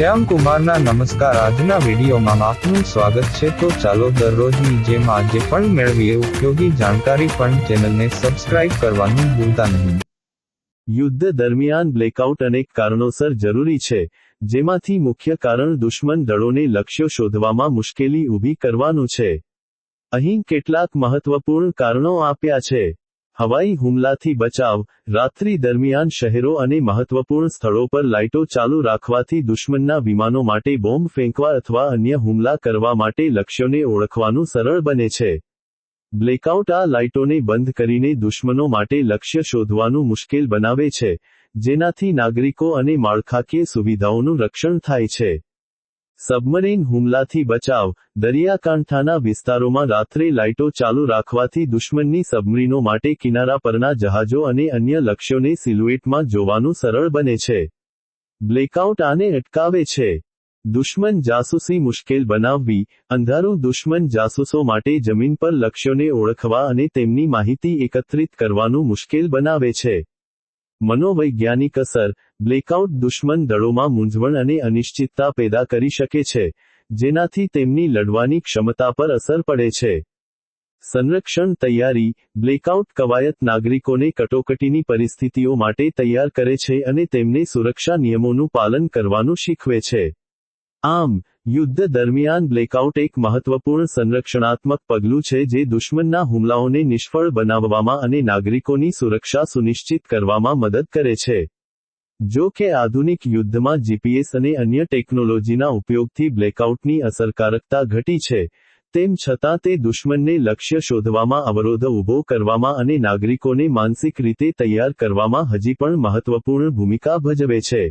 શ્યામ કુમારના નમસ્કાર। આજના વિડીયોમાં આપનું સ્વાગત છે। તો ચાલો દરરોજની જેમ આજે પણ મેળવીએ ઉપયોગી જાણકારી, પણ ચેનલને સબસ્ક્રાઇબ કરવાનું ભૂલતા નહીં। યુદ્ધ દરમિયાન બ્લેકઆઉટ અનેક કારણોસર જરૂરી છે, જેમાંથી મુખ્ય કારણ દુશ્મન દળોને લક્ષ્યો શોધવામાં મુશ્કેલી ઊભી કરવાનું છે। અહીં કેટલાક મહત્વપૂર્ણ કારણો આપ્યા છે। હવાઈ હુમલાથી બચાવ। રાત્રિ દરમિયાન શહેરો અને મહત્વપૂર્ણ સ્થળો પર લાઇટો ચાલુ રાખવાથી દુશ્મનના વિમાનો માટે બોમ્બ ફેંકવા અથવા અન્ય હુમલા કરવા માટે લક્ષ્યોને ઓળખવાનું સરળ બને છે। બ્લેકઆઉટ આ લાઇટોને બંધ કરીને દુશ્મનો માટે લક્ષ્ય શોધવાનું મુશ્કેલ બનાવે છે, જેનાથી નાગરિકો અને માળખાકીય સુવિધાઓનું રક્ષણ થાય છે। સબમરીન હુમલાથી બચાવ। દરિયાકાંઠાના વિસ્તારોમાં રાત્રે લાઇટો ચાલુ રાખવાથી દુશ્મનની સબમરીનો માટે કિનારા પરના જહાજો અને અન્ય લક્ષ્યોને સિલુએટમાં જોવાનું સરળ બને છે। બ્લેકઆઉટ આને અટકાવે છે। દુશ્મન જાસૂસી મુશ્કેલ બનાવવી। અંધારું દુશ્મન જાસૂસો માટે જમીન પર લક્ષ્યોને ઓળખવા અને તેમની માહિતી એકત્રિત કરવાનું મુશ્કેલ બનાવે છે। મનોવૈજ્ઞાનિક અસર। બ્લેકઆઉટ દુશ્મન દળોમાં મૂંઝવણ અને અનિશ્ચિતતા પેદા કરી શકે છે, જેનાથી તેમની લડવાની ક્ષમતા પર અસર પડે છે। સંરક્ષણ તૈયારી। બ્લેકઆઉટ કવાયત નાગરિકોને કટોકટીની પરિસ્થિતિઓ માટે તૈયાર કરે છે અને તેમને સુરક્ષા નિયમોનું પાલન કરવાનું શીખવે છે। આમ, યુદ્ધ દરમિયાન બ્લેકઆઉટ એક મહત્વપૂર્ણ સંરક્ષણાત્મક પગલું છે જે દુશ્મનના હુમલાઓને નિષ્ફળ બનાવવામાં અને નાગરિકોની સુરક્ષા સુનિશ્ચિત કરવામાં મદદ કરે છે। જો કે આધુનિક યુદ્ધમાં જીપીએસ અને અન્ય ટેકનોલોજીના ઉપયોગથી બ્લેકઆઉટની અસરકારકતા ઘટી છે, તેમ છતાં તે દુશ્મનને લક્ષ્ય શોધવામાં અવરોધ ઊભો કરવામાં અને નાગરિકોને માનસિક રીતે તૈયાર કરવામાં હજી પણ મહત્વપૂર્ણ ભૂમિકા ભજવે છે।